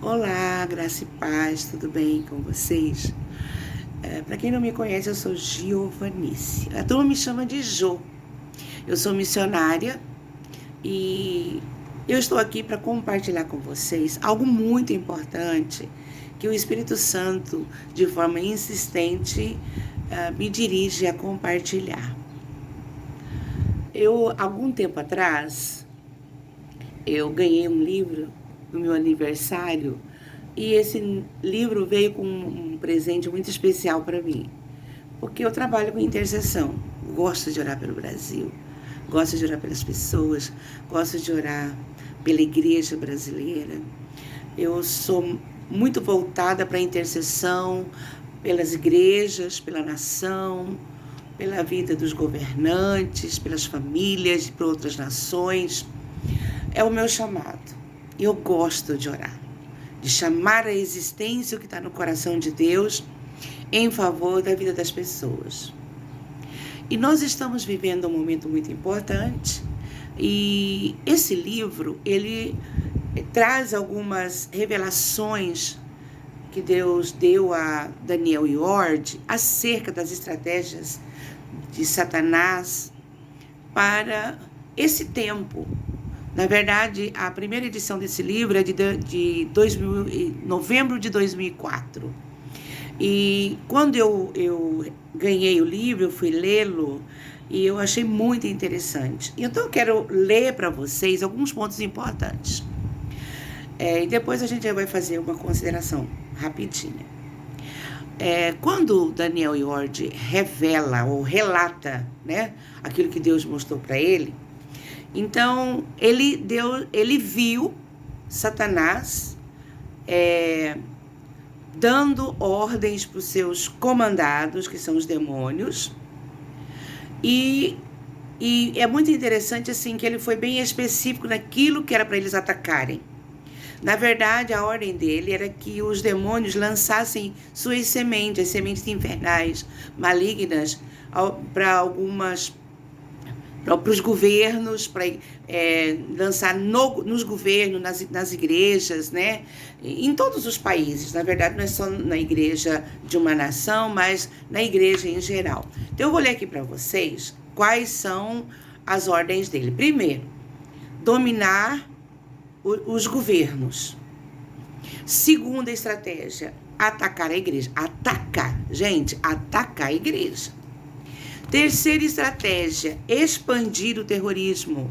Olá, graça e paz, tudo bem com vocês? Para quem não me conhece, eu sou Giovanice. A turma me chama de Jo. Eu sou missionária e eu estou aqui para compartilhar com vocês algo muito importante que o Espírito Santo, de forma insistente, me dirige a compartilhar. Algum tempo atrás, eu ganhei um livro no meu aniversário e esse livro veio com um presente muito especial para mim, porque eu trabalho com intercessão, gosto de orar pelo Brasil, gosto de orar pelas pessoas, gosto de orar pela igreja brasileira. Eu sou muito voltada para a intercessão pelas igrejas, pela nação, pela vida dos governantes, pelas famílias e por outras nações. É o meu chamado. Eu gosto de orar, de chamar à existência o que está no coração de Deus em favor da vida das pessoas. E nós estamos vivendo um momento muito importante e esse livro, ele traz algumas revelações que Deus deu a Daniel Ward acerca das estratégias de Satanás para esse tempo. Na verdade, a primeira edição desse livro é de novembro de 2004. E quando eu ganhei o livro, eu fui lê-lo e eu achei muito interessante. Então, eu quero ler para vocês alguns pontos importantes. E depois a gente vai fazer uma consideração rapidinha. Quando Daniel Ward revela ou relata, né, aquilo que Deus mostrou para ele, então, ele viu Satanás dando ordens para os seus comandados, que são os demônios, e é muito interessante assim que ele foi bem específico naquilo que era para eles atacarem. Na verdade, a ordem dele era que os demônios lançassem suas sementes, as sementes infernais, malignas, para os governos, para lançar nos governos, nas igrejas, né? Em todos os países. Na verdade, não é só na igreja de uma nação, mas na igreja em geral. Então, eu vou ler aqui para vocês quais são as ordens dele. Primeiro, dominar os governos. Segunda estratégia, atacar a igreja. Atacar, gente, atacar a igreja. Terceira estratégia, expandir o terrorismo.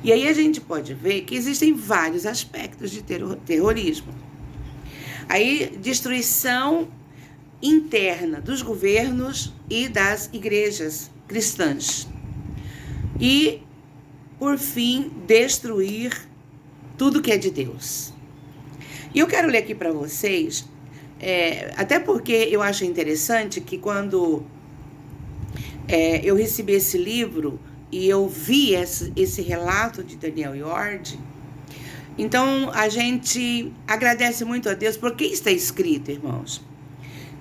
E aí a gente pode ver que existem vários aspectos de terrorismo. Aí, destruição interna dos governos e das igrejas cristãs. E, por fim, destruir tudo que é de Deus. E eu quero ler aqui para vocês, até porque eu acho interessante que quando eu recebi esse livro e eu vi esse relato de Daniel Ward, então a gente agradece muito a Deus, porque está escrito, irmãos,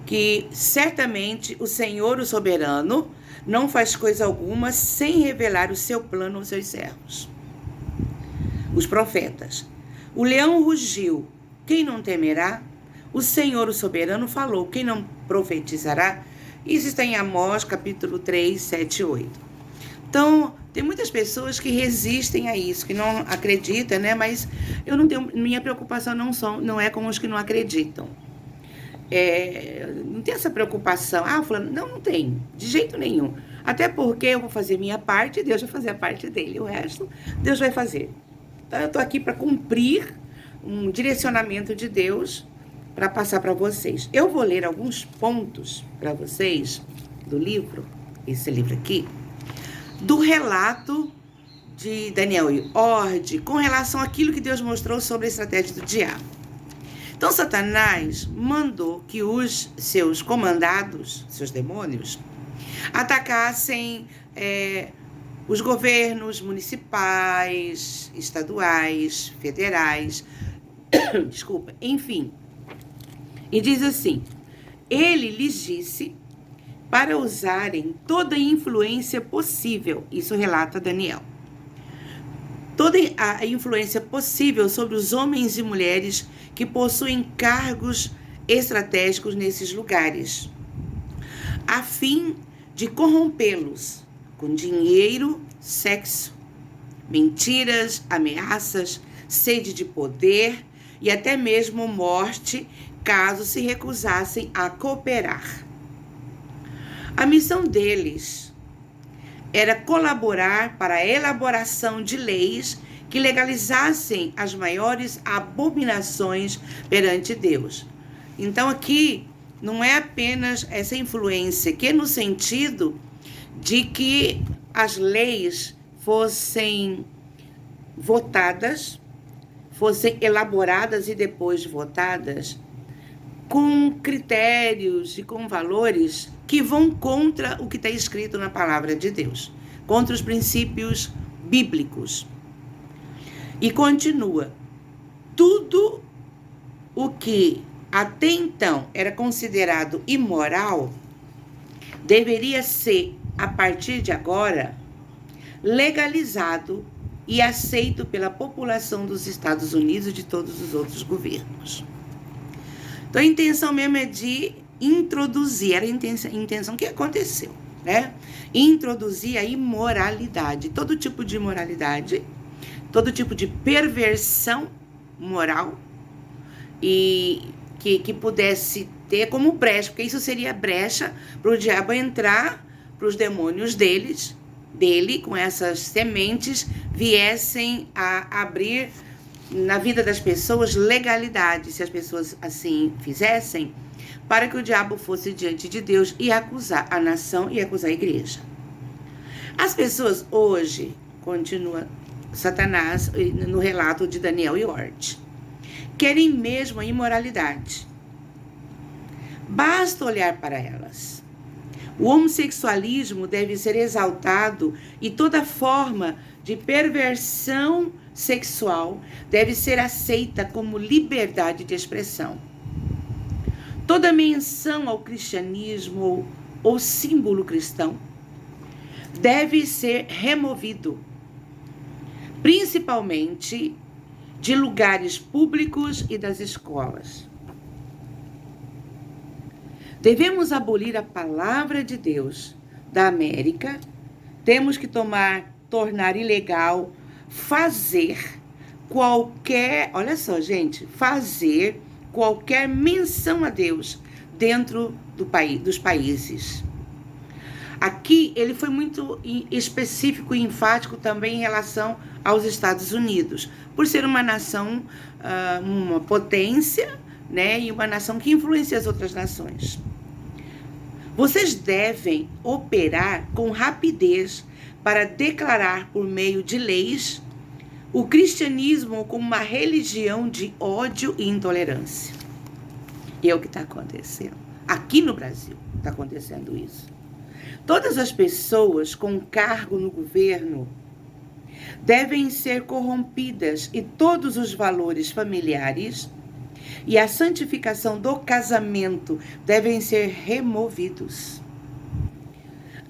que certamente o Senhor, o soberano, não faz coisa alguma sem revelar o seu plano aos seus servos, os profetas. O leão rugiu, quem não temerá? O Senhor, o soberano, falou, quem não profetizará? Isso está em Amós, capítulo 3, 7 e 8. Então, tem muitas pessoas que resistem a isso, que não acreditam, né? Mas eu não tenho, minha preocupação não é com os que não acreditam. Não tem essa preocupação. Fulano, não tem, de jeito nenhum. Até porque eu vou fazer minha parte e Deus vai fazer a parte dele. O resto, Deus vai fazer. Então, eu estou aqui para cumprir um direcionamento de Deus para passar para vocês. Eu vou ler alguns pontos para vocês do livro, esse livro aqui, do relato de Daniel Ward com relação àquilo que Deus mostrou sobre a estratégia do diabo. Então, Satanás mandou que os seus comandados, seus demônios, atacassem os governos municipais, estaduais, federais, enfim. E diz assim, ele lhes disse para usarem toda a influência possível, isso relata Daniel, toda a influência possível sobre os homens e mulheres que possuem cargos estratégicos nesses lugares, a fim de corrompê-los com dinheiro, sexo, mentiras, ameaças, sede de poder e até mesmo morte, caso se recusassem a cooperar. A missão deles era colaborar para a elaboração de leis que legalizassem as maiores abominações perante Deus. Então aqui não é apenas essa influência, que é no sentido de que as leis fossem votadas, fossem elaboradas e depois votadas com critérios e com valores que vão contra o que está escrito na palavra de Deus, contra os princípios bíblicos. E continua, tudo o que até então era considerado imoral deveria ser, a partir de agora, legalizado e aceito pela população dos Estados Unidos e de todos os outros governos. Então a intenção mesmo é de introduzir, era a intenção que aconteceu, né? Introduzir a imoralidade, todo tipo de imoralidade, todo tipo de perversão moral e que pudesse ter como brecha, porque isso seria brecha para o diabo entrar, para os demônios dele, com essas sementes, viessem a abrir na vida das pessoas legalidade, se as pessoas assim fizessem, para que o diabo fosse diante de Deus e acusar a nação e acusar a igreja. As pessoas hoje, continua Satanás no relato de Daniel e Ward, querem mesmo a imoralidade. Basta olhar para elas. O homossexualismo deve ser exaltado e toda forma de perversão sexual deve ser aceita como liberdade de expressão. Toda menção ao cristianismo ou símbolo cristão deve ser removido, principalmente de lugares públicos e das escolas. Devemos abolir a palavra de Deus da América. Temos que tornar ilegal fazer qualquer, olha só, gente, fazer qualquer menção a Deus dentro dos países. Aqui ele foi muito específico e enfático também em relação aos Estados Unidos, por ser uma nação, uma potência, né, e uma nação que influencia as outras nações. Vocês devem operar com rapidez para declarar por meio de leis o cristianismo como uma religião de ódio e intolerância. E é o que está acontecendo. Aqui no Brasil está acontecendo isso. Todas as pessoas com cargo no governo devem ser corrompidas e todos os valores familiares e a santificação do casamento devem ser removidos.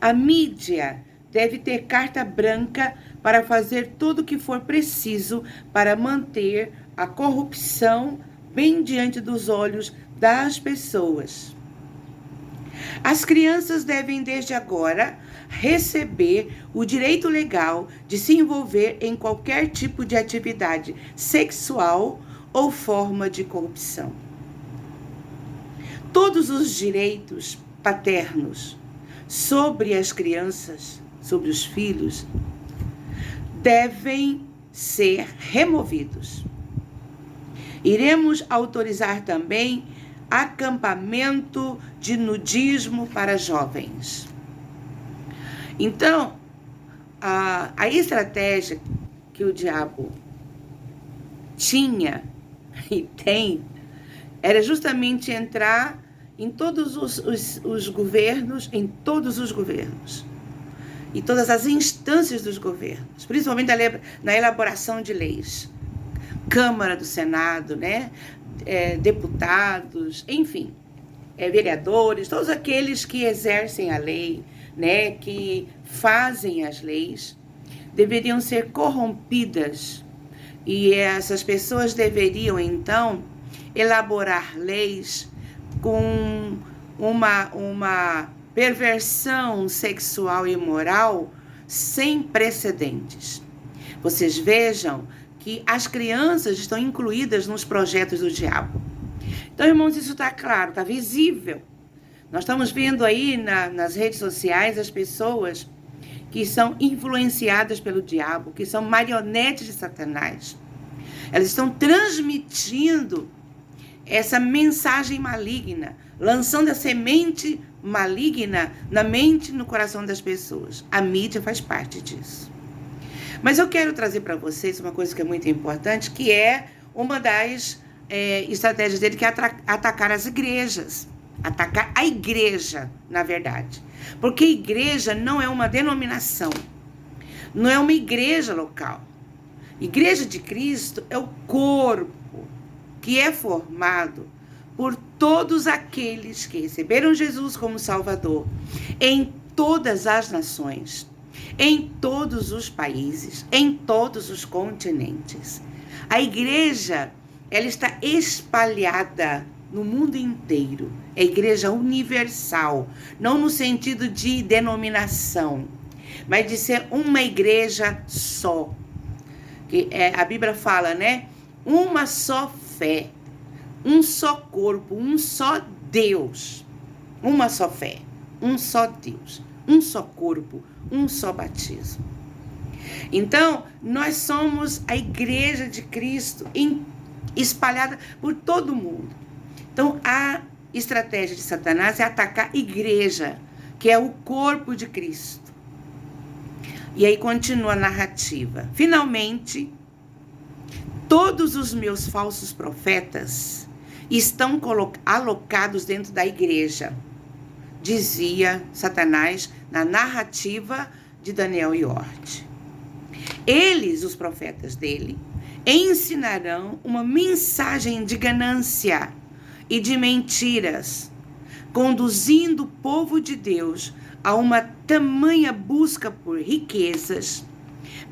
A mídia deve ter carta branca para fazer tudo o que for preciso para manter a corrupção bem diante dos olhos das pessoas. As crianças devem, desde agora, receber o direito legal de se envolver em qualquer tipo de atividade sexual ou forma de corrupção. Todos os direitos paternos sobre as crianças, sobre os filhos, devem ser removidos. Iremos autorizar também acampamento de nudismo para jovens. Então, a estratégia que o diabo tinha e tem era justamente entrar em todos os governos, em todos os governos, e todas as instâncias dos governos, principalmente na elaboração de leis, Câmara do Senado, né? Deputados, enfim, vereadores, todos aqueles que exercem a lei, né? Que fazem as leis, deveriam ser corrompidas. E essas pessoas deveriam, então, elaborar leis com uma perversão sexual e moral sem precedentes. Vocês vejam que as crianças estão incluídas nos projetos do diabo. Então, irmãos, isso está claro, está visível. Nós estamos vendo aí nas redes sociais as pessoas que são influenciadas pelo diabo, que são marionetes de Satanás. Elas estão transmitindo essa mensagem maligna, lançando a semente maligna na mente e no coração das pessoas. A mídia faz parte disso. Mas eu quero trazer para vocês uma coisa que é muito importante, que é uma das estratégias dele, que é atacar as igrejas. Atacar a igreja, na verdade. Porque igreja não é uma denominação, não é uma igreja local. Igreja de Cristo é o corpo que é formado por todos aqueles que receberam Jesus como Salvador em todas as nações, em todos os países, em todos os continentes. A igreja, ela está espalhada no mundo inteiro. É igreja universal, não no sentido de denominação, mas de ser uma igreja só. A Bíblia fala, né? Uma só fé, um só corpo, um só Deus. Uma só fé, um só Deus, um só corpo, um só batismo. Então, nós somos a igreja de Cristo espalhada por todo mundo. Então, a estratégia de Satanás é atacar a igreja, que é o corpo de Cristo. E aí continua a narrativa. Finalmente, todos os meus falsos profetas estão alocados dentro da igreja, dizia Satanás na narrativa de Daniel Iorte. Eles, os profetas dele, ensinarão uma mensagem de ganância e de mentiras, conduzindo o povo de Deus a uma tamanha busca por riquezas,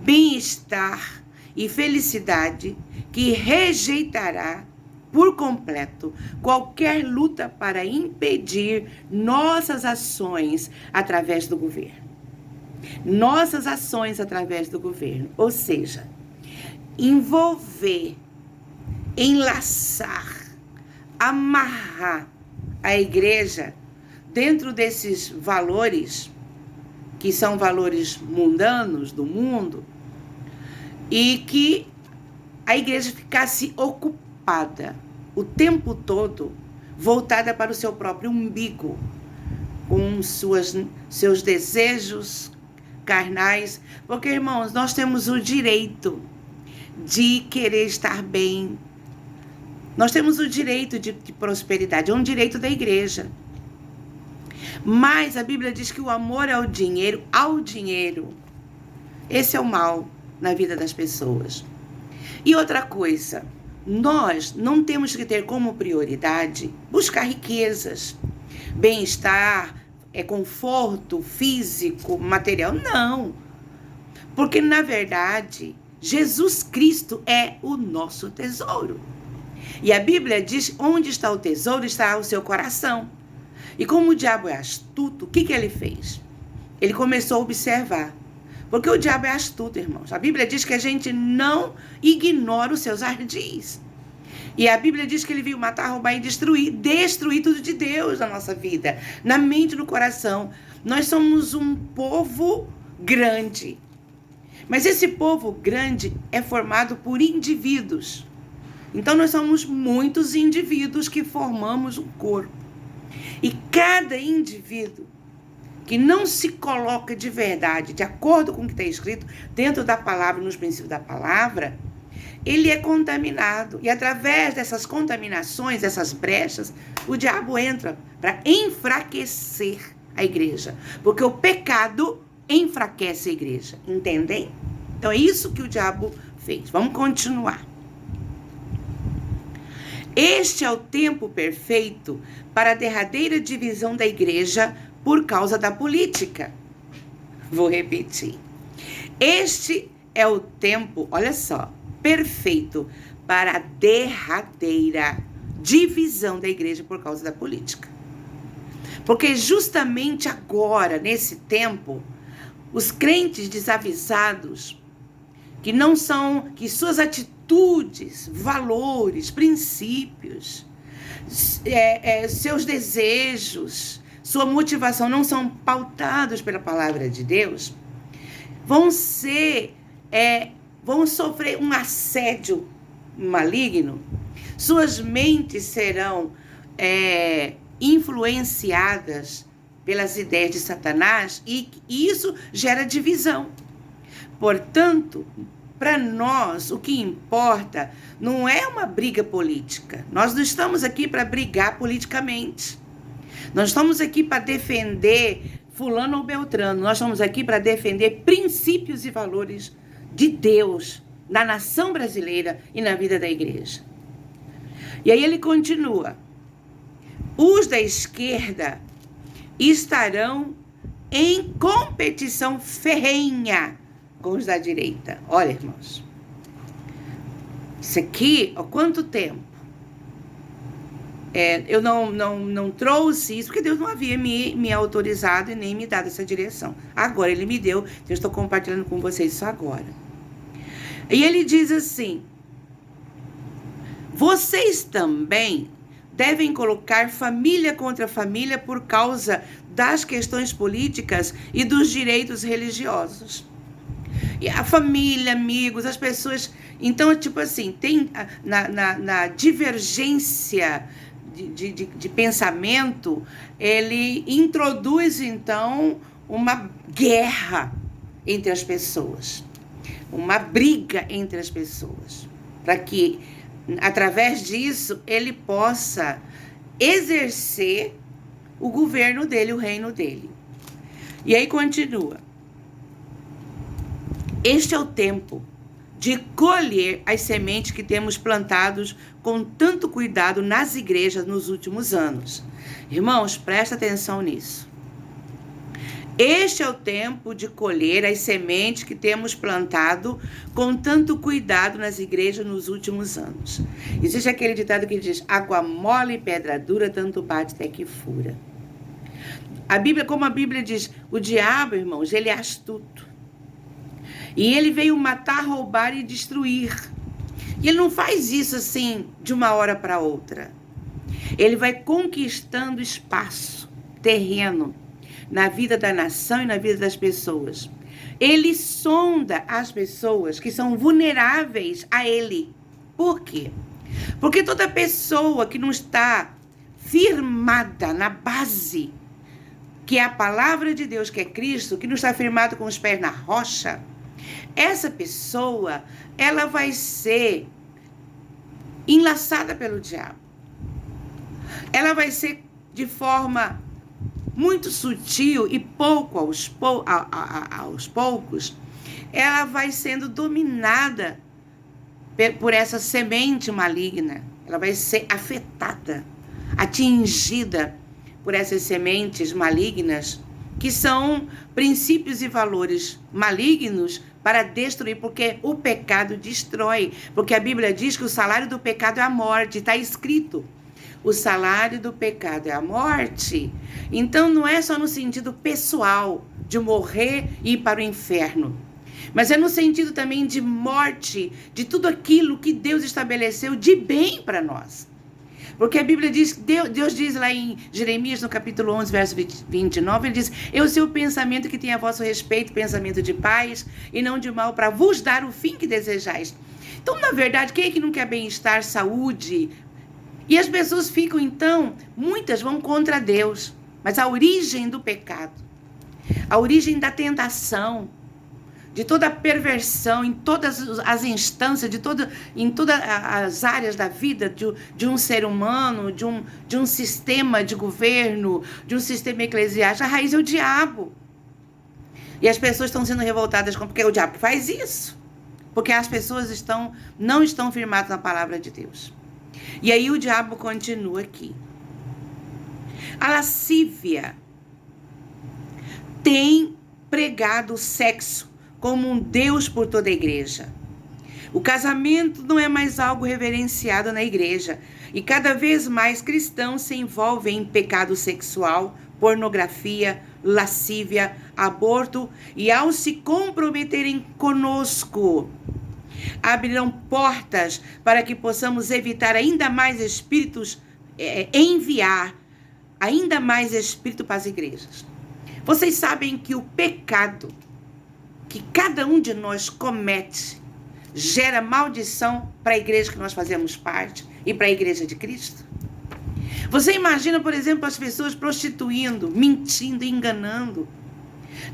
bem-estar e felicidade que rejeitará por completo qualquer luta para impedir nossas ações através do governo. Nossas ações através do governo, ou seja, envolver, enlaçar, amarrar a igreja dentro desses valores, que são valores mundanos do mundo, e que a igreja ficasse ocupada o tempo todo, voltada para o seu próprio umbigo, com seus desejos carnais. Porque, irmãos, nós temos o direito de querer estar bem. Nós temos o direito de prosperidade, é um direito da igreja. Mas a Bíblia diz que o amor ao dinheiro, esse é o mal na vida das pessoas. E outra coisa, nós não temos que ter como prioridade buscar riquezas, bem-estar, conforto físico, material, não. Porque, na verdade, Jesus Cristo é o nosso tesouro. E a Bíblia diz, onde está o tesouro, está o seu coração. E como o diabo é astuto, o que ele fez? Ele começou a observar. Porque o diabo é astuto, irmãos. A Bíblia diz que a gente não ignora os seus ardis. E a Bíblia diz que ele veio matar, roubar e destruir tudo de Deus na nossa vida, na mente e no coração. Nós somos um povo grande. Mas esse povo grande é formado por indivíduos. Então nós somos muitos indivíduos que formamos um corpo. E cada indivíduo que não se coloca de verdade, de acordo com o que está escrito dentro da palavra, nos princípios da palavra, ele é contaminado. E através dessas contaminações, dessas brechas, o diabo entra para enfraquecer a igreja. Porque o pecado enfraquece a igreja. Entendem? Então é isso que o diabo fez. Vamos continuar. Este é o tempo perfeito para a derradeira divisão da igreja por causa da política. Vou repetir. Este é o tempo, olha só, perfeito para a derradeira divisão da igreja por causa da política. Porque justamente agora, nesse tempo, os crentes desavisados, que suas atitudes, valores, princípios, seus desejos, sua motivação não são pautados pela palavra de Deus, vão sofrer um assédio maligno, suas mentes serão influenciadas pelas ideias de Satanás e isso gera divisão. Portanto, para nós, o que importa não é uma briga política. Nós não estamos aqui para brigar politicamente. Nós estamos aqui para defender fulano ou beltrano. Nós estamos aqui para defender princípios e valores de Deus na nação brasileira e na vida da igreja. E aí ele continua. Os da esquerda estarão em competição ferrenha com os da direita. Olha, irmãos. Isso aqui, há quanto tempo? Eu não trouxe isso, porque Deus não havia me autorizado e nem me dado essa direção. Agora ele me deu, então eu estou compartilhando com vocês isso agora. E ele diz assim: vocês também devem colocar família contra família por causa das questões políticas e dos direitos religiosos. E a família, amigos, as pessoas... Então, tipo assim, tem na divergência de pensamento, ele introduz, então, uma guerra entre as pessoas. Uma briga entre as pessoas. Para que, através disso, ele possa exercer o governo dele, o reino dele. E aí continua. Este é o tempo de colher as sementes que temos plantados com tanto cuidado nas igrejas nos últimos anos. Irmãos, presta atenção nisso. Este é o tempo de colher as sementes que temos plantado com tanto cuidado nas igrejas nos últimos anos. Existe aquele ditado que diz: água mole e pedra dura, tanto bate até que fura. Como a Bíblia diz, o diabo, irmãos, ele é astuto. E ele veio matar, roubar e destruir. E ele não faz isso assim de uma hora para outra. Ele vai conquistando espaço, terreno, na vida da nação e na vida das pessoas. Ele sonda as pessoas que são vulneráveis a ele. Por quê? Porque toda pessoa que não está firmada na base, que é a palavra de Deus, que é Cristo, que não está firmado com os pés na rocha, essa pessoa, ela vai ser enlaçada pelo diabo. Ela vai ser de forma muito sutil e aos poucos, ela vai sendo dominada por essa semente maligna. Ela vai ser afetada, atingida por essas sementes malignas, que são princípios e valores malignos para destruir, porque o pecado destrói. Porque a Bíblia diz que o salário do pecado é a morte, está escrito. O salário do pecado é a morte. Então não é só no sentido pessoal, de morrer e ir para o inferno, mas é no sentido também de morte, de tudo aquilo que Deus estabeleceu de bem para nós. Porque a Bíblia diz, Deus diz lá em Jeremias, no capítulo 11, verso 29, ele diz: eu sei o pensamento que tem a vosso respeito, pensamento de paz e não de mal, para vos dar o fim que desejais. Então, na verdade, quem é que não quer bem-estar, saúde? E as pessoas ficam, então, muitas vão contra Deus. Mas a origem do pecado, a origem da tentação, de toda a perversão, em todas as instâncias, em todas as áreas da vida de um ser humano, de um sistema de governo, de um sistema eclesiástico, a raiz é o diabo. E as pessoas estão sendo revoltadas porque o diabo faz isso. Porque as pessoas não estão firmadas na palavra de Deus. E aí o diabo continua aqui. A lascívia tem pregado o sexo como um Deus por toda a igreja. O casamento não é mais algo reverenciado na igreja, e cada vez mais cristãos se envolvem em pecado sexual, pornografia, lascívia, aborto, e ao se comprometerem conosco, abrirão portas para que possamos evitar ainda mais espíritos, enviar ainda mais espírito para as igrejas. Vocês sabem que o pecado que cada um de nós comete gera maldição para a igreja que nós fazemos parte e para a igreja de Cristo? Você imagina, por exemplo, as pessoas prostituindo, mentindo, enganando,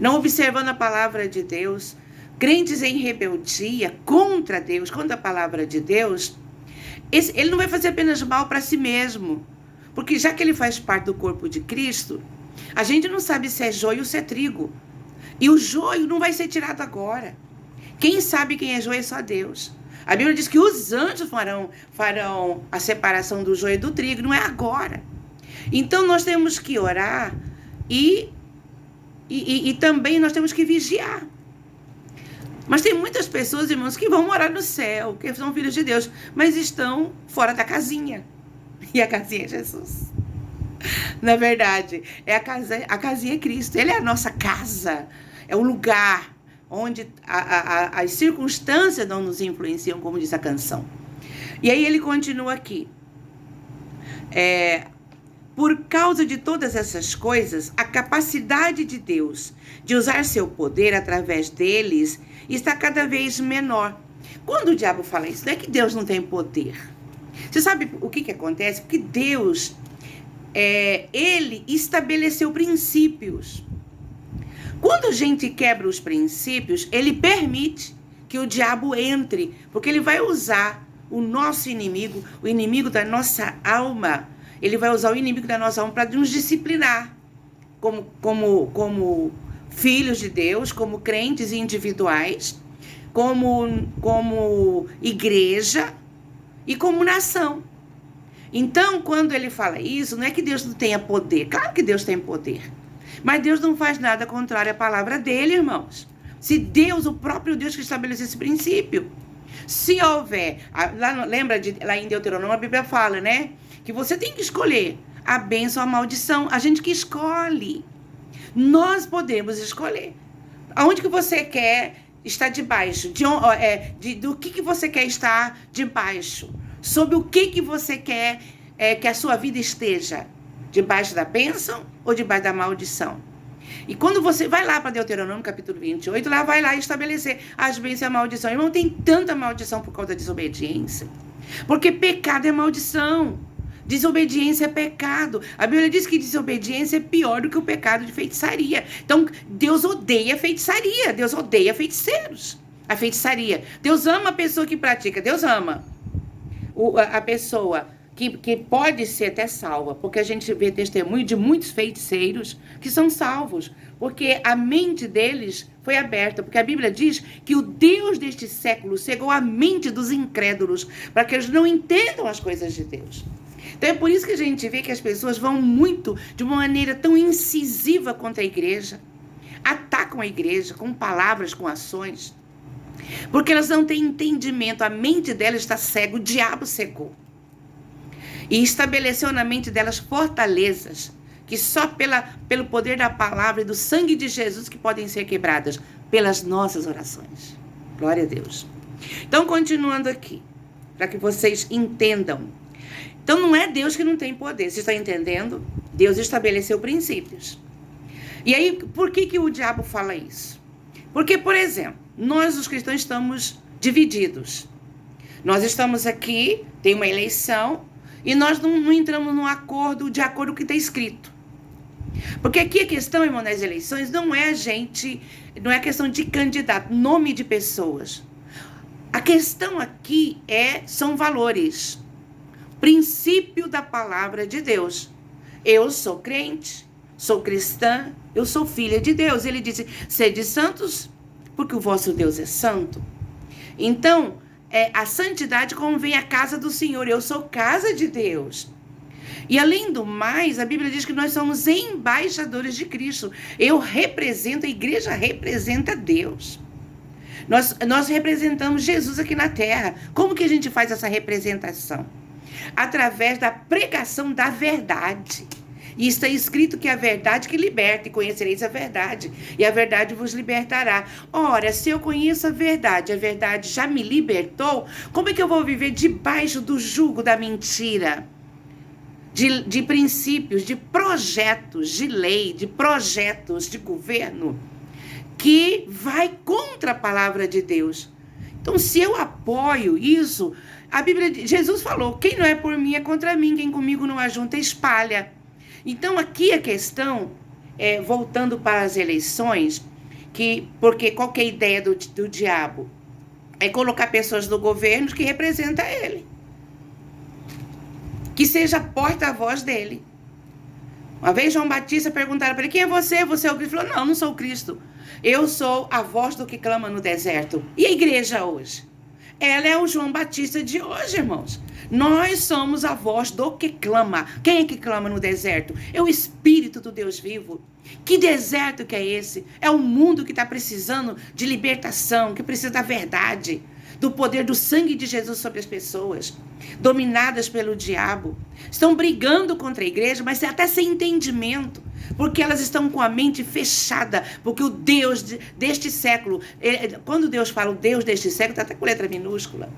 não observando a palavra de Deus, crentes em rebeldia contra Deus, contra a palavra de Deus. Ele não vai fazer apenas mal para si mesmo, porque já que ele faz parte do corpo de Cristo, a gente não sabe se é joio ou se é trigo. E o joio não vai ser tirado agora. Quem sabe quem é joio é só Deus. A Bíblia diz que os anjos farão a separação do joio e do trigo, não é agora. Então nós temos que orar e também nós temos que vigiar. Mas tem muitas pessoas, irmãos, que vão morar no céu, que são filhos de Deus, mas estão fora da casinha. E a casinha é Jesus. Na verdade, a casinha é Cristo. Ele é a nossa casa. É o lugar onde as circunstâncias não nos influenciam, como diz a canção. E aí ele continua aqui. Por causa de todas essas coisas, a capacidade de Deus de usar seu poder através deles está cada vez menor. Quando o diabo fala isso, não é que Deus não tem poder. Você sabe o que acontece? Porque Deus, ele estabeleceu princípios. Quando a gente quebra os princípios, ele permite que o diabo entre, porque ele vai usar o nosso inimigo, o inimigo da nossa alma. Ele vai usar o inimigo da nossa alma para nos disciplinar, como filhos de Deus, como crentes individuais, como igreja e como nação. Então, quando ele fala isso, não é que Deus não tenha poder. Claro que Deus tem poder. Mas Deus não faz nada contrário à palavra dele, irmãos. Se Deus, o próprio Deus que estabeleceu esse princípio. Se houver, lembra lá em Deuteronômio, a Bíblia fala, né? Que você tem que escolher a bênção ou a maldição. A gente que escolhe. Nós podemos escolher. Aonde que você quer estar debaixo? Do que você quer estar debaixo? Sobre o que você quer que a sua vida esteja? Debaixo da bênção ou debaixo da maldição? E quando você vai lá para Deuteronômio, capítulo 28, lá vai lá estabelecer as bênçãos e a maldição. Irmão, tem tanta maldição por causa da desobediência. Porque pecado é maldição. Desobediência é pecado. A Bíblia diz que desobediência é pior do que o pecado de feitiçaria. Então, Deus odeia feitiçaria. Deus odeia feiticeiros. A feitiçaria. Deus ama a pessoa que pratica. Deus ama a pessoa que pode ser até salva, porque a gente vê testemunho de muitos feiticeiros que são salvos, porque a mente deles foi aberta, porque a Bíblia diz que o Deus deste século cegou a mente dos incrédulos, para que eles não entendam as coisas de Deus. Então é por isso que a gente vê que as pessoas vão muito, de uma maneira tão incisiva contra a igreja, atacam a igreja com palavras, com ações, porque elas não têm entendimento, a mente delas está cega, o diabo cegou. E estabeleceu na mente delas fortalezas que só pelo poder da palavra e do sangue de Jesus que podem ser quebradas pelas nossas orações. Glória a Deus. Então, continuando aqui, para que vocês entendam. Então, não é Deus que não tem poder. Vocês estão entendendo? Deus estabeleceu princípios. E aí, por que o diabo fala isso? Porque, por exemplo, nós, os cristãos, estamos divididos. Nós estamos aqui, tem uma eleição, e nós não entramos num acordo de acordo com o que está escrito. Porque aqui a questão, irmão, nas eleições não é questão de candidato, nome de pessoas. A questão aqui são valores. Princípio da palavra de Deus. Eu sou crente, sou cristã, eu sou filha de Deus. Ele disse, sede santos, porque o vosso Deus é santo. Então, a santidade convém à casa do Senhor. Eu sou casa de Deus. E além do mais, a Bíblia diz que nós somos embaixadores de Cristo. Eu represento, a igreja representa Deus. Nós representamos Jesus aqui na terra. Como que a gente faz essa representação? Através da pregação da verdade. E está escrito que a verdade que liberta, e conhecereis a verdade, e a verdade vos libertará. Ora, se eu conheço a verdade já me libertou, como é que eu vou viver debaixo do jugo da mentira? De princípios, de projetos de lei, de projetos de governo, que vai contra a palavra de Deus. Então, se eu apoio isso, a Bíblia, Jesus falou, quem não é por mim é contra mim, quem comigo não ajunta espalha. Então, aqui a questão, voltando para as eleições, porque qual que é a ideia do diabo? É colocar pessoas do governo que representam ele. Que seja porta-voz dele. Uma vez João Batista perguntaram para ele, quem é você? Você é o Cristo? Ele falou, não sou o Cristo. Eu sou a voz do que clama no deserto. E a igreja hoje? Ela é o João Batista de hoje, irmãos. Nós somos a voz do que clama. Quem é que clama no deserto? É o Espírito do Deus vivo. Que deserto que é esse? É um mundo que está precisando de libertação, que precisa da verdade, do poder do sangue de Jesus sobre as pessoas, dominadas pelo diabo. Estão brigando contra a igreja, mas até sem entendimento, porque elas estão com a mente fechada, porque o Deus deste século, quando Deus fala o Deus deste século, está até com letra minúscula.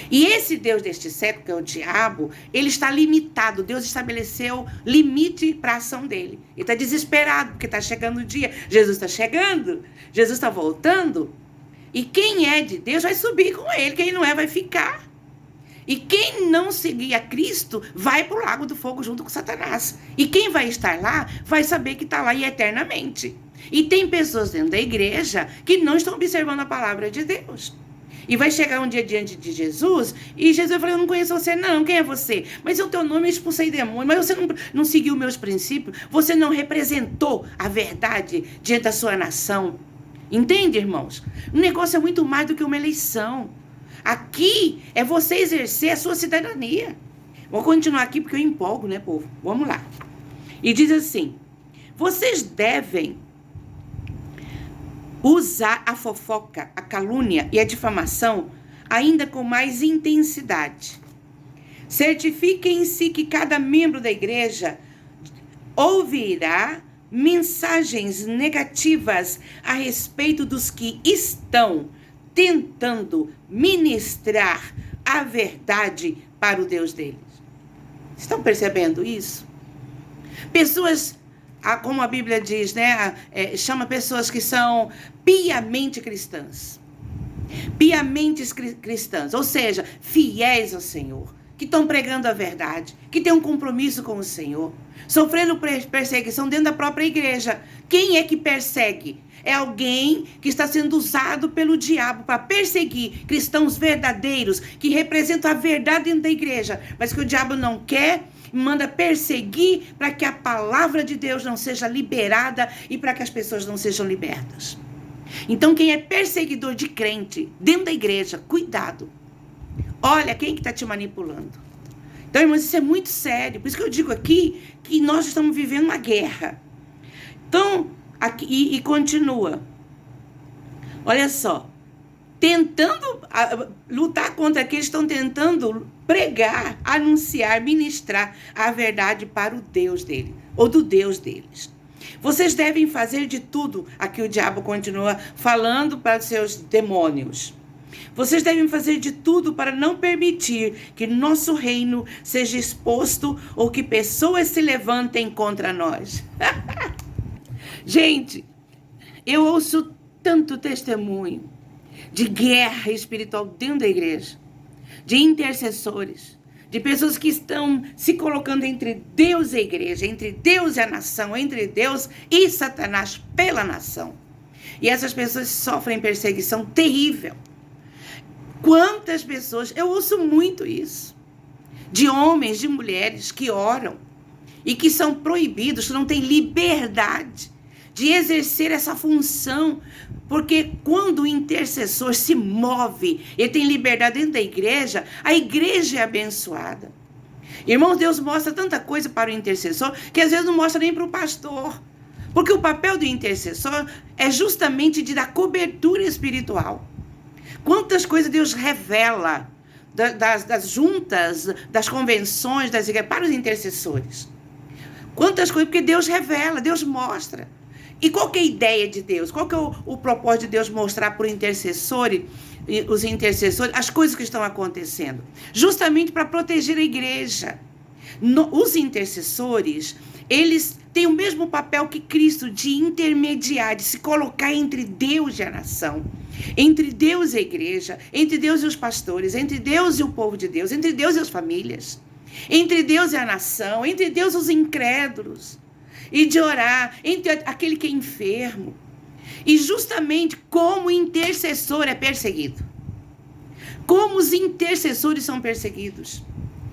E esse Deus deste século, que é o diabo, ele está limitado. Deus estabeleceu limite para a ação dele. Ele está desesperado, porque está chegando o dia. Jesus está chegando, Jesus está voltando. E quem é de Deus vai subir com ele, quem não é vai ficar. E quem não seguir a Cristo vai para o lago do fogo junto com Satanás. E quem vai estar lá vai saber que está lá e eternamente. E tem pessoas dentro da igreja que não estão observando a palavra de Deus. E vai chegar um dia diante de Jesus, e Jesus vai falar, eu não conheço você não, quem é você? Mas o teu nome eu expulsei demônio, mas você não seguiu meus princípios, você não representou a verdade diante da sua nação. Entende, irmãos? O negócio é muito mais do que uma eleição. Aqui é você exercer a sua cidadania. Vou continuar aqui porque eu empolgo, né, povo? Vamos lá. E diz assim, vocês devem usar a fofoca, a calúnia e a difamação ainda com mais intensidade. Certifiquem-se que cada membro da igreja ouvirá mensagens negativas a respeito dos que estão tentando ministrar a verdade para o Deus deles. Estão percebendo isso? Pessoas, como a Bíblia diz, né, chama pessoas que são piamente cristãs. Piamente cristãs, ou seja, fiéis ao Senhor, que estão pregando a verdade, que têm um compromisso com o Senhor, sofrendo perseguição dentro da própria igreja. Quem é que persegue? É alguém que está sendo usado pelo diabo para perseguir cristãos verdadeiros, que representam a verdade dentro da igreja, mas que o diabo não quer, manda perseguir para que a palavra de Deus não seja liberada e para que as pessoas não sejam libertas. Então, quem é perseguidor de crente dentro da igreja, cuidado. Olha quem que está te manipulando. Então, irmãos, isso é muito sério. Por isso que eu digo aqui que nós estamos vivendo uma guerra. Então, aqui, e continua. Olha só. Tentando lutar contra aqueles que estão tentando pregar, anunciar, ministrar a verdade para o Deus dele, ou do Deus deles. Vocês devem fazer de tudo, aqui o diabo continua falando para os seus demônios. Vocês devem fazer de tudo para não permitir que nosso reino seja exposto ou que pessoas se levantem contra nós. Gente, eu ouço tanto testemunho de guerra espiritual dentro da igreja, de intercessores, de pessoas que estão se colocando entre Deus e a igreja, entre Deus e a nação, entre Deus e Satanás pela nação. E essas pessoas sofrem perseguição terrível. Quantas pessoas, eu ouço muito isso, de homens, de mulheres que oram e que são proibidos, que não têm liberdade de exercer essa função, porque quando o intercessor se move, ele tem liberdade dentro da igreja, a igreja é abençoada. Irmãos, Deus mostra tanta coisa para o intercessor, que às vezes não mostra nem para o pastor, porque o papel do intercessor é justamente de dar cobertura espiritual. Quantas coisas Deus revela das juntas, das convenções, das igrejas, para os intercessores. Quantas coisas, porque Deus revela, Deus mostra. E qual que é a ideia de Deus? Qual que é o propósito de Deus mostrar para os intercessores, as coisas que estão acontecendo? Justamente para proteger a igreja. Os intercessores, eles têm o mesmo papel que Cristo de intermediar, de se colocar entre Deus e a nação, entre Deus e a igreja, entre Deus e os pastores, entre Deus e o povo de Deus, entre Deus e as famílias, entre Deus e a nação, entre Deus e os incrédulos, e de orar entre aquele que é enfermo. E justamente como o intercessor é perseguido, como os intercessores são perseguidos.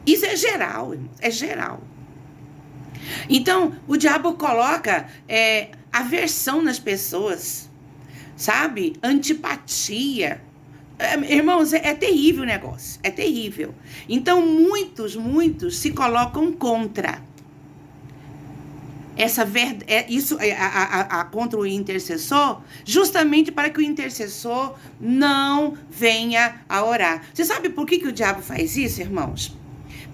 Isso é geral, é geral. Então, o diabo coloca aversão nas pessoas, sabe? Antipatia. Irmãos, é terrível o negócio, é terrível. Então, muitos se colocam contra contra o intercessor, justamente para que o intercessor não venha a orar. Você sabe por que o diabo faz isso, irmãos?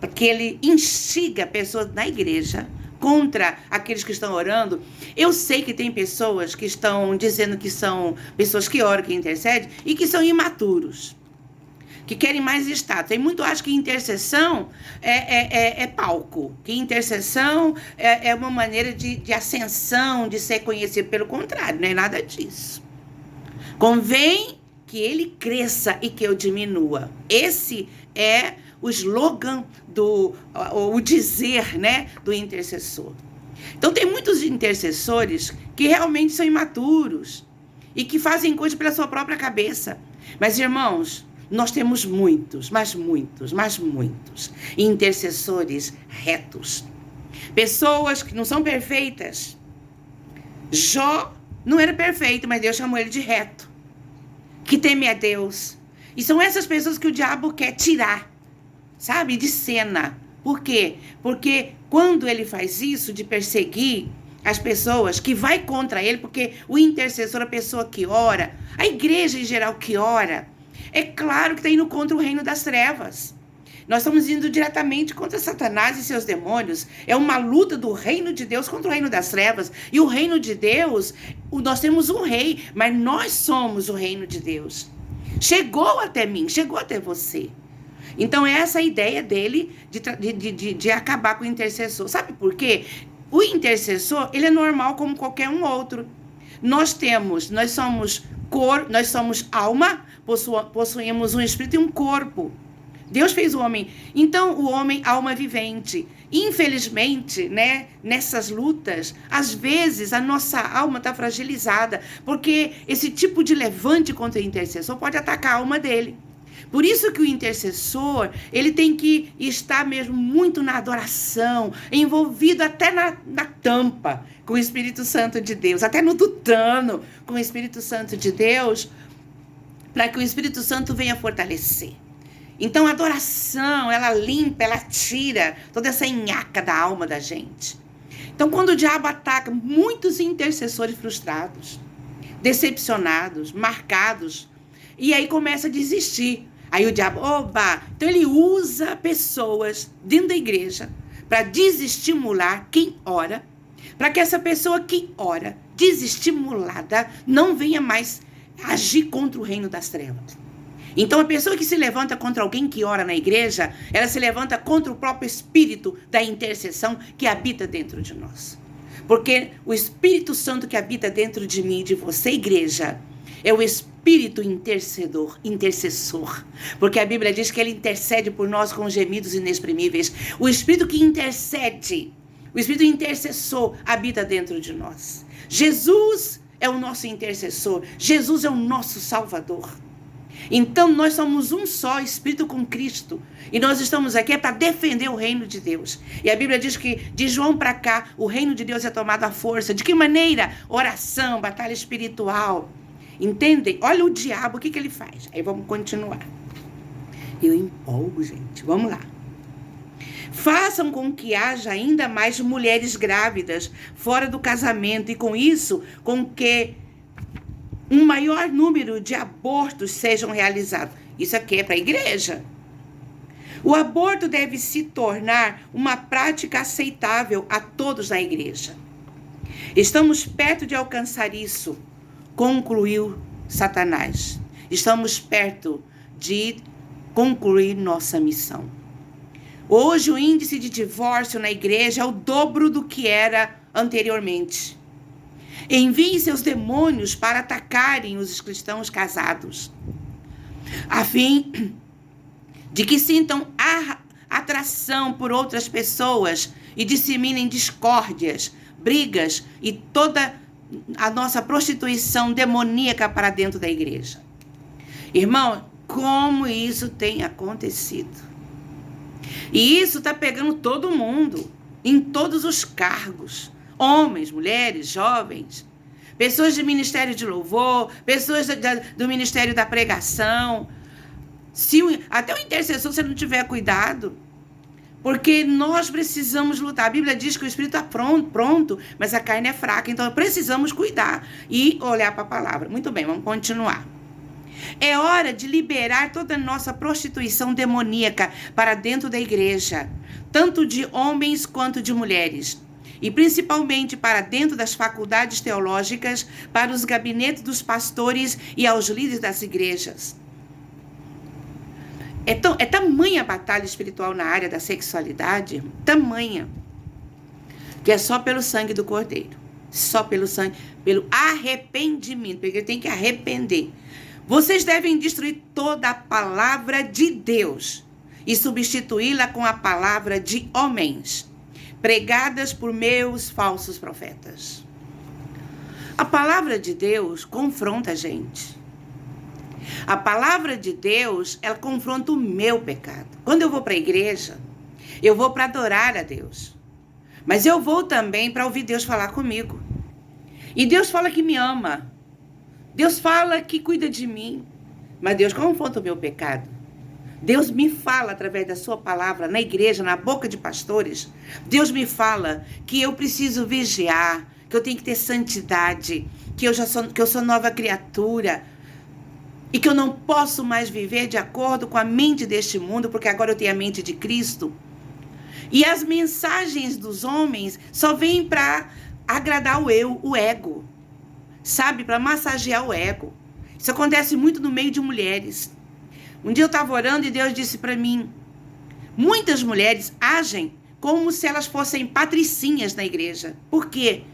Porque ele instiga pessoas na igreja contra aqueles que estão orando. Eu sei que tem pessoas que estão dizendo que são pessoas que oram, que intercedem, e que são imaturos, que querem mais status. Tem muito acho que intercessão é palco, que intercessão é uma maneira de ascensão, de ser conhecido. Pelo contrário, não é nada disso. Convém que ele cresça e que eu diminua. Esse é o slogan, o dizer, né, do intercessor. Então, tem muitos intercessores que realmente são imaturos e que fazem coisas pela sua própria cabeça. Mas, irmãos, nós temos muitos intercessores retos. Pessoas que não são perfeitas. Jó não era perfeito, mas Deus chamou ele de reto, que teme a Deus. E são essas pessoas que o diabo quer tirar, sabe, de cena. Por quê? Porque quando ele faz isso, de perseguir as pessoas que vai contra ele, porque o intercessor, a pessoa que ora, a igreja em geral que ora, é claro que está indo contra o reino das trevas. Nós estamos indo diretamente contra Satanás e seus demônios. É uma luta do reino de Deus contra o reino das trevas. E o reino de Deus, nós temos um rei, mas nós somos o reino de Deus. Chegou até mim, chegou até você. Então, essa é a ideia dele de acabar com o intercessor. Sabe por quê? O intercessor, ele é normal como qualquer um outro. Nós somos alma, possuímos um espírito e um corpo. Deus fez o homem. Então, o homem, alma vivente. Infelizmente, né, nessas lutas, às vezes a nossa alma está fragilizada, porque esse tipo de levante contra o intercessor pode atacar a alma dele. Por isso que o intercessor, ele tem que estar mesmo muito na adoração, envolvido até na tampa com o Espírito Santo de Deus, até no tutano com o Espírito Santo de Deus, para que o Espírito Santo venha fortalecer. Então, a adoração, ela limpa, ela tira toda essa nhaca da alma da gente. Então, quando o diabo ataca, muitos intercessores frustrados, decepcionados, marcados, e aí começa a desistir. Aí o diabo, então ele usa pessoas dentro da igreja para desestimular quem ora, para que essa pessoa que ora, desestimulada, não venha mais agir contra o reino das trevas. Então, a pessoa que se levanta contra alguém que ora na igreja, ela se levanta contra o próprio espírito da intercessão que habita dentro de nós. Porque o Espírito Santo que habita dentro de mim e de você, igreja, é o Espírito intercessor. Porque a Bíblia diz que ele intercede por nós com gemidos inexprimíveis. O Espírito que intercede, o Espírito intercessor habita dentro de nós. Jesus é o nosso intercessor. Jesus é o nosso Salvador. Então, nós somos um só Espírito com Cristo. E nós estamos aqui para defender o reino de Deus. E a Bíblia diz que de João para cá, o reino de Deus é tomado à força. De que maneira? Oração, batalha espiritual. Entendem? Olha o diabo, o que ele faz. Aí vamos continuar. Eu empolgo, gente. Vamos lá. Façam com que haja ainda mais mulheres grávidas fora do casamento. E com isso, com que um maior número de abortos sejam realizados. Isso aqui é para a igreja. O aborto deve se tornar uma prática aceitável a todos na igreja. Estamos perto de alcançar isso, concluiu Satanás. Estamos perto de concluir nossa missão. Hoje o índice de divórcio na igreja é o dobro do que era anteriormente. Envie seus demônios para atacarem os cristãos casados, a fim de que sintam atração por outras pessoas e disseminem discórdias, brigas e toda a nossa prostituição demoníaca para dentro da igreja. Irmão, como isso tem acontecido? E isso está pegando todo mundo, em todos os cargos. Homens, mulheres, jovens, pessoas de ministério de louvor, pessoas do ministério da pregação. Até o intercessor, se não tiver cuidado, porque nós precisamos lutar. A Bíblia diz que o espírito está pronto, mas a carne é fraca. Então, precisamos cuidar e olhar para a palavra. Muito bem, vamos continuar. É hora de liberar toda a nossa prostituição demoníaca para dentro da igreja, tanto de homens quanto de mulheres, e principalmente para dentro das faculdades teológicas, para os gabinetes dos pastores e aos líderes das igrejas. É tamanha a batalha espiritual na área da sexualidade, tamanha, que é só pelo sangue do Cordeiro, só pelo sangue, pelo arrependimento, porque tem que arrepender. Vocês devem destruir toda a palavra de Deus e substituí-la com a palavra de homens, pregadas por meus falsos profetas. A palavra de Deus confronta a gente. A palavra de Deus, ela confronta o meu pecado. Quando eu vou para a igreja, eu vou para adorar a Deus. Mas eu vou também para ouvir Deus falar comigo. E Deus fala que me ama. Deus fala que cuida de mim, mas Deus confronta o meu pecado. Deus me fala através da sua palavra, na igreja, na boca de pastores. Deus me fala que eu preciso vigiar, que eu tenho que ter santidade, que eu sou nova criatura e que eu não posso mais viver de acordo com a mente deste mundo, porque agora eu tenho a mente de Cristo. E as mensagens dos homens só vêm para agradar o ego. Sabe, para massagear o ego. Isso acontece muito no meio de mulheres. Um dia eu estava orando e Deus disse para mim, muitas mulheres agem como se elas fossem patricinhas na igreja. Por quê?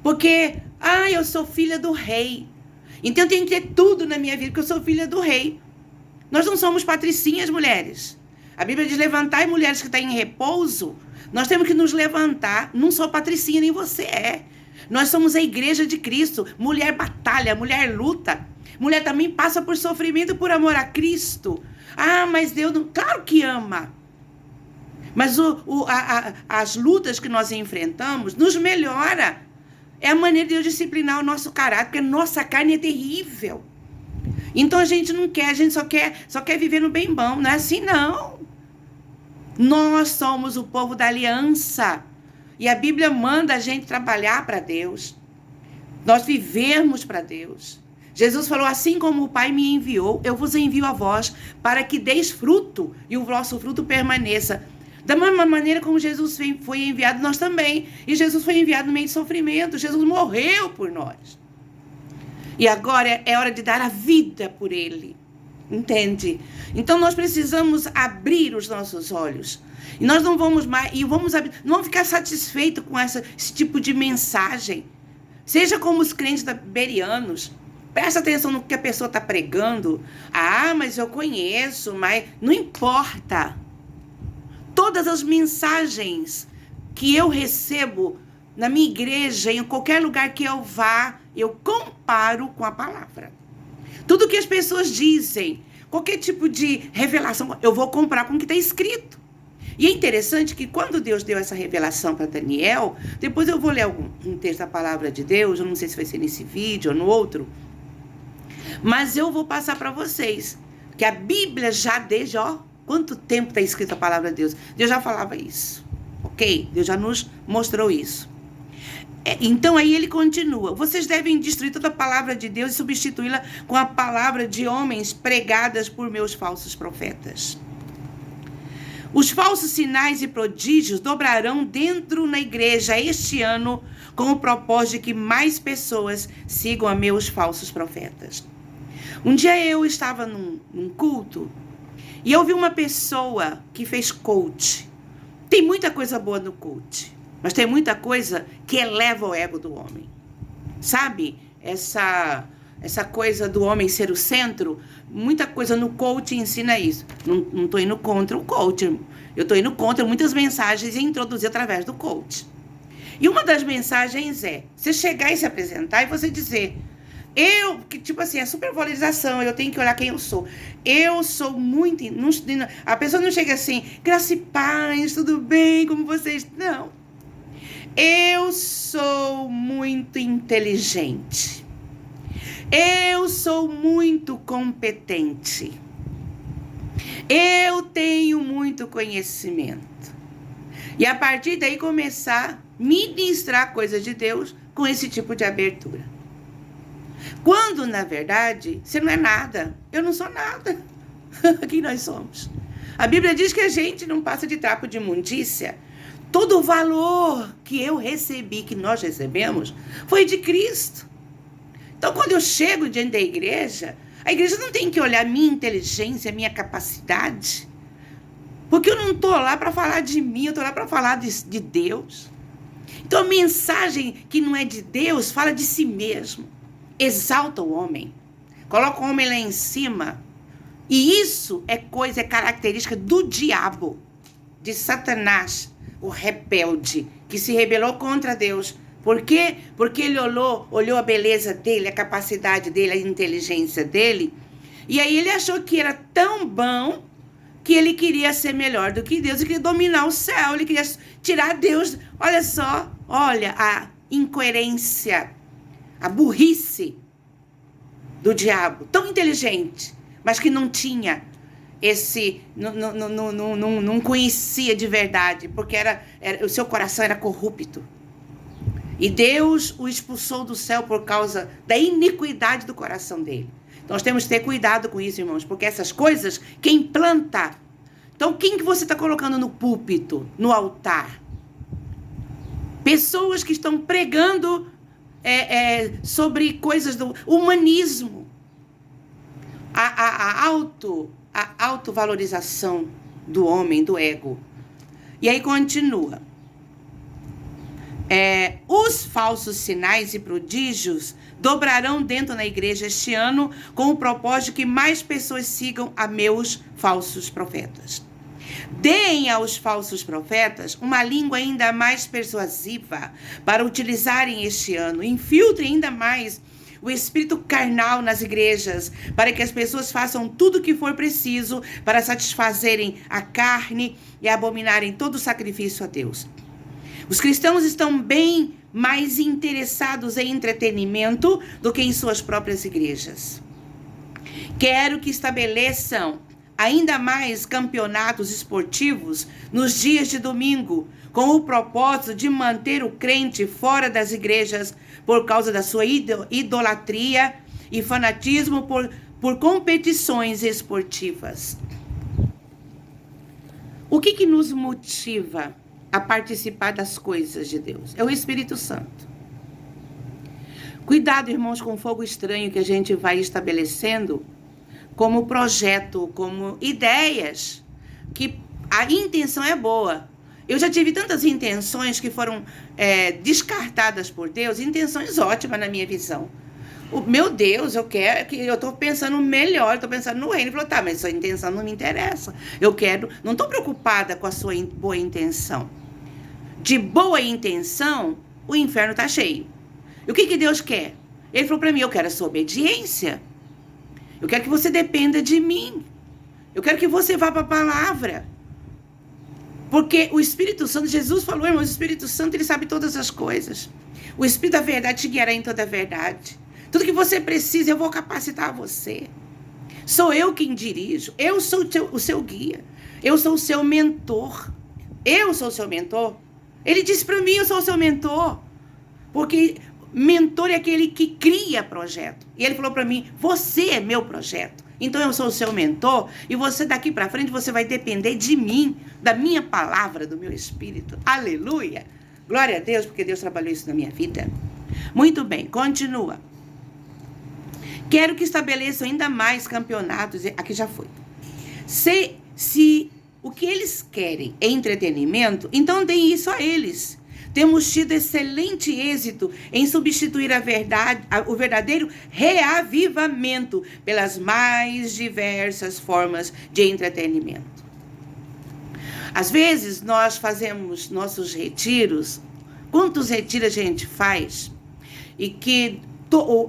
Porque, eu sou filha do rei. Então eu tenho que ter tudo na minha vida, porque eu sou filha do rei. Nós não somos patricinhas, mulheres. A Bíblia diz, levantai mulheres que estão em repouso. Nós temos que nos levantar. Não sou patricinha, nem você é. Nós somos a igreja de Cristo. Mulher batalha, mulher luta. Mulher também passa por sofrimento por amor a Cristo. Mas Deus não... Claro que ama. Mas as lutas que nós enfrentamos nos melhora. É a maneira de Deus disciplinar o nosso caráter, porque nossa carne é terrível. Então a gente não quer, a gente só quer viver no bem bom. Não é assim, não. Nós somos o povo da aliança. E a Bíblia manda a gente trabalhar para Deus. Nós vivemos para Deus. Jesus falou, assim como o Pai me enviou, eu vos envio a vós, para que deis fruto e o vosso fruto permaneça. Da mesma maneira como Jesus foi enviado, nós também. E Jesus foi enviado no meio de sofrimento. Jesus morreu por nós. E agora é hora de dar a vida por Ele. Entende? Então nós precisamos abrir os nossos olhos. E nós não vamos mais, não vamos ficar satisfeitos com esse tipo de mensagem. Seja como os crentes berianos. Presta atenção no que a pessoa está pregando. Mas eu conheço, mas não importa. Todas as mensagens que eu recebo na minha igreja, em qualquer lugar que eu vá, eu comparo com a palavra. Tudo que as pessoas dizem, qualquer tipo de revelação, eu vou comparar com o que está escrito. E é interessante que quando Deus deu essa revelação para Daniel, depois eu vou ler um texto da palavra de Deus, eu não sei se vai ser nesse vídeo ou no outro, mas eu vou passar para vocês, que a Bíblia já desde, quanto tempo está escrita a palavra de Deus? Deus já falava isso, ok? Deus já nos mostrou isso. Então aí ele continua: vocês devem destruir toda a palavra de Deus e substituí-la com a palavra de homens pregadas por meus falsos profetas. Os falsos sinais e prodígios dobrarão dentro na igreja este ano, com o propósito de que mais pessoas sigam a meus falsos profetas. Um dia eu estava num culto e eu vi uma pessoa que fez coach. Tem muita coisa boa no coach, mas tem muita coisa que eleva o ego do homem. Sabe? Essa coisa do homem ser o centro, muita coisa no coach ensina isso. Não estou indo contra o coach. Eu estou indo contra muitas mensagens e introduzir através do coach. E uma das mensagens é você chegar e se apresentar e você dizer: tipo assim, a supervalorização, eu tenho que olhar quem eu sou. Eu sou muito... a pessoa não chega assim: graça e paz, tudo bem, como vocês... Não. Eu sou muito inteligente. Eu sou muito competente. Eu tenho muito conhecimento. E a partir daí começar a ministrar coisas de Deus com esse tipo de abertura. Quando, na verdade, você não é nada. Eu não sou nada. Quem nós somos? A Bíblia diz que a gente não passa de trapo de imundícia. Todo o valor que eu recebi, que nós recebemos, foi de Cristo. Então, quando eu chego diante da igreja, a igreja não tem que olhar minha inteligência, minha capacidade. Porque eu não estou lá para falar de mim, eu estou lá para falar de Deus. Então, a mensagem que não é de Deus fala de si mesmo. Exalta o homem. Coloca o homem lá em cima. E isso é característica do diabo, de Satanás, o rebelde, que se rebelou contra Deus. Por quê? Porque ele olhou a beleza dele, a capacidade dele, a inteligência dele. E aí ele achou que era tão bom que ele queria ser melhor do que Deus. Ele queria dominar o céu, ele queria tirar Deus. Olha só, olha a incoerência, a burrice do diabo. Tão inteligente, mas que não tinha não conhecia de verdade, porque o seu coração era corrupto. E Deus o expulsou do céu por causa da iniquidade do coração dele. Então nós temos que ter cuidado com isso, irmãos, porque essas coisas, quem planta... Então quem que você está colocando no púlpito, no altar? Pessoas que estão pregando sobre coisas do humanismo. A autovalorização do homem, do ego. E aí continua. Os falsos sinais e prodígios dobrarão dentro da igreja este ano, com o propósito de que mais pessoas sigam a meus falsos profetas. Deem aos falsos profetas uma língua ainda mais persuasiva para utilizarem este ano. Infiltrem ainda mais o espírito carnal nas igrejas, para que as pessoas façam tudo o que for preciso para satisfazerem a carne e abominarem todo sacrifício a Deus. Os cristãos estão bem mais interessados em entretenimento do que em suas próprias igrejas. Quero que estabeleçam ainda mais campeonatos esportivos nos dias de domingo, com o propósito de manter o crente fora das igrejas por causa da sua idolatria e fanatismo por competições esportivas. O que nos motiva a participar das coisas de Deus? É o Espírito Santo. Cuidado, irmãos, com o fogo estranho que a gente vai estabelecendo como projeto, como ideias, que a intenção é boa. Eu já tive tantas intenções que foram descartadas por Deus, intenções ótimas na minha visão. Meu Deus, eu estou pensando melhor, estou pensando no reino. Ele falou, tá, mas sua intenção não me interessa. Não estou preocupada com a sua boa intenção. De boa intenção, o inferno está cheio. E o que Deus quer? Ele falou para mim, eu quero a sua obediência. Eu quero que você dependa de mim. Eu quero que você vá para a palavra. Porque o Espírito Santo, Jesus falou, irmão, o Espírito Santo, ele sabe todas as coisas. O Espírito da verdade te guiará em toda a verdade. Tudo que você precisa, eu vou capacitar você. Sou eu quem dirijo. Eu sou o seu guia. Eu sou o seu mentor. Eu sou o seu mentor. Ele disse para mim, eu sou o seu mentor. Porque mentor é aquele que cria projeto. E ele falou para mim, você é meu projeto. Então eu sou o seu mentor e você daqui para frente você vai depender de mim, da minha palavra, do meu espírito. Aleluia! Glória a Deus, porque Deus trabalhou isso na minha vida. Muito bem, continua. Quero que estabeleçam ainda mais campeonatos. Aqui já foi. Se o que eles querem é entretenimento, então deem isso a eles. Temos tido excelente êxito em substituir o verdadeiro reavivamento pelas mais diversas formas de entretenimento. Às vezes, nós fazemos nossos retiros. Quantos retiros a gente faz? E que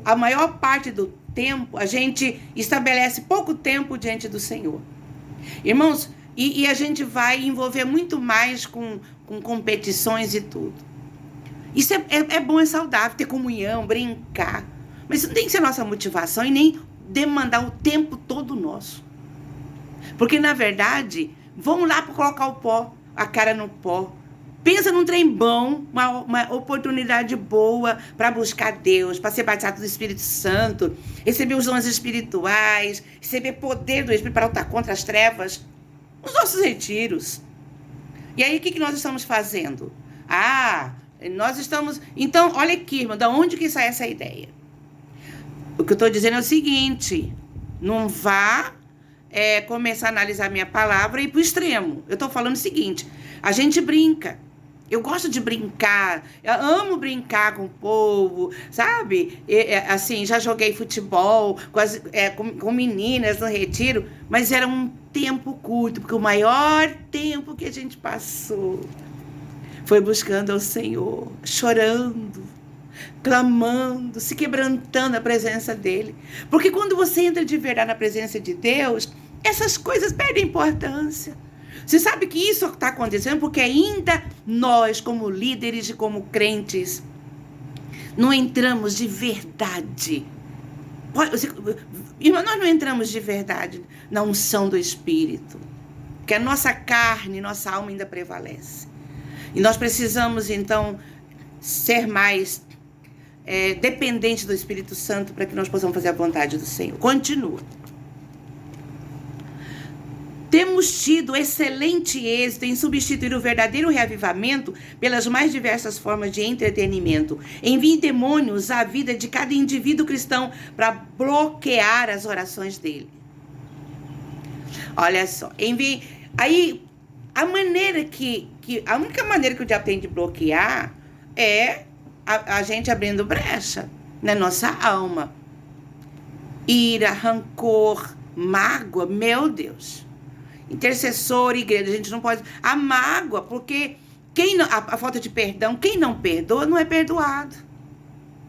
a maior parte do tempo, a gente estabelece pouco tempo diante do Senhor. Irmãos, e a gente vai envolver muito mais com competições e tudo. Isso é bom, é saudável, ter comunhão, brincar. Mas isso não tem que ser nossa motivação e nem demandar o tempo todo nosso. Porque, na verdade, vamos lá para colocar o pó, a cara no pó. Pensa num trem bom, uma oportunidade boa para buscar Deus, para ser batizado do Espírito Santo, receber os dons espirituais, receber poder do Espírito para lutar contra as trevas. Os nossos retiros. E aí, o que nós estamos fazendo? Nós estamos... Então, olha aqui, irmão, da onde que sai essa ideia? O que eu estou dizendo é o seguinte, não vá começar a analisar minha palavra e ir para o extremo. Eu estou falando o seguinte, a gente brinca. Eu gosto de brincar, eu amo brincar com o povo, sabe? Assim, já joguei futebol com meninas no retiro, mas era um tempo curto, porque o maior tempo que a gente passou foi buscando ao Senhor, chorando, clamando, se quebrantando na presença dEle. Porque quando você entra de verdade na presença de Deus, essas coisas perdem importância. Você sabe que isso está acontecendo porque ainda nós, como líderes e como crentes, não entramos de verdade. Irmão, nós não entramos de verdade na unção do Espírito. Porque a nossa carne, nossa alma ainda prevalece. E nós precisamos, então, ser mais dependentes do Espírito Santo para que nós possamos fazer a vontade do Senhor. Continua. Temos tido excelente êxito em substituir o verdadeiro reavivamento pelas mais diversas formas de entretenimento. Envie demônios à vida de cada indivíduo cristão para bloquear as orações dele. Olha só, envie... Aí, a única maneira que o diabo tem de bloquear é a gente abrindo brecha na nossa alma. Ira, rancor, mágoa, meu Deus. Intercessor, igreja, a gente não pode... A mágoa, porque a falta de perdão, quem não perdoa não é perdoado.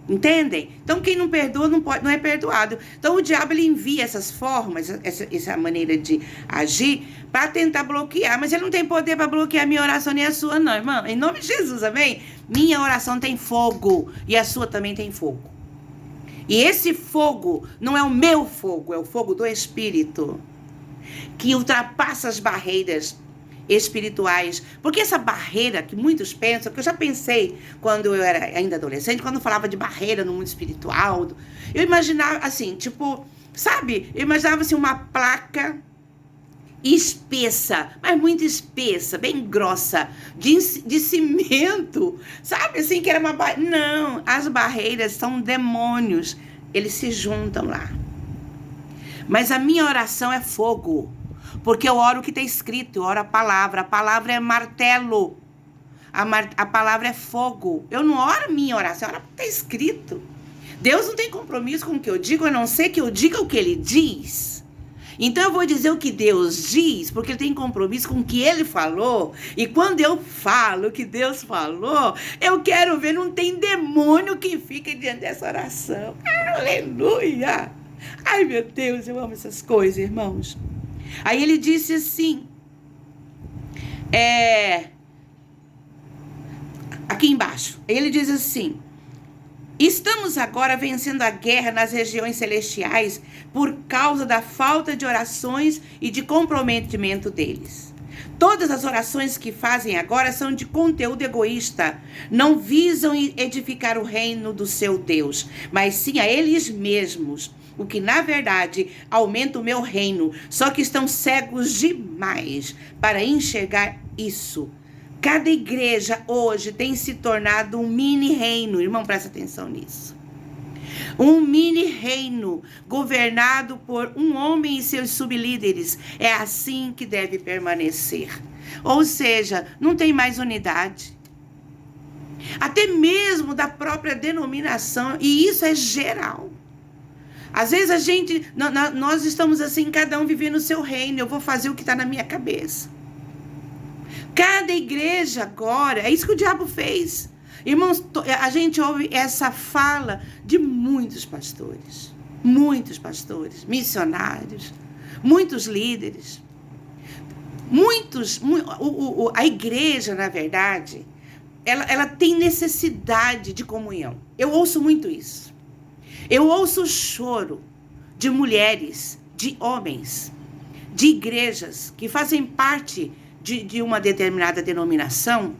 Entendem? Então, quem não perdoa não é perdoado. Então, o diabo ele envia essas formas, essa maneira de agir, para tentar bloquear. Mas ele não tem poder para bloquear a minha oração nem a sua, não, irmão. Em nome de Jesus, amém? Minha oração tem fogo e a sua também tem fogo. E esse fogo não é o meu fogo, é o fogo do Espírito, que ultrapassa as barreiras espirituais. Porque essa barreira que muitos pensam, que eu já pensei quando eu era ainda adolescente, quando eu falava de barreira no mundo espiritual, eu imaginava assim, tipo, sabe? Eu imaginava assim uma placa espessa, mas muito espessa, bem grossa, de cimento, sabe? Assim, que era uma barreira. Não, as barreiras são demônios, eles se juntam lá. Mas a minha oração é fogo, porque eu oro o que está escrito, eu oro a palavra é martelo, a palavra é fogo. Eu não oro a minha oração, eu oro o que está escrito. Deus não tem compromisso com o que eu digo, a não ser que eu diga o que Ele diz. Então eu vou dizer o que Deus diz, porque Ele tem compromisso com o que Ele falou. E quando eu falo o que Deus falou, eu quero ver, não tem demônio que fica diante dessa oração. Aleluia! Ai, meu Deus, eu amo essas coisas, irmãos. Aí ele disse assim, aqui embaixo, ele diz assim, estamos agora vencendo a guerra nas regiões celestiais por causa da falta de orações e de comprometimento deles. Todas as orações que fazem agora são de conteúdo egoísta. Não visam edificar o reino do seu Deus, mas sim a eles mesmos. O que, na verdade, aumenta o meu reino. Só que estão cegos demais para enxergar isso. Cada igreja hoje tem se tornado um mini-reino. Irmão, presta atenção nisso. Um mini-reino governado por um homem e seus sublíderes. É assim que deve permanecer. Ou seja, não tem mais unidade. Até mesmo da própria denominação. E isso é geral. Às vezes nós estamos assim, cada um vivendo o seu reino. Eu vou fazer o que está na minha cabeça. Cada igreja agora, é isso que o diabo fez. Irmãos, a gente ouve essa fala de muitos pastores, missionários, muitos líderes. A igreja, na verdade, ela tem necessidade de comunhão. Eu ouço muito isso. Eu ouço o choro de mulheres, de homens, de igrejas que fazem parte de uma determinada denominação,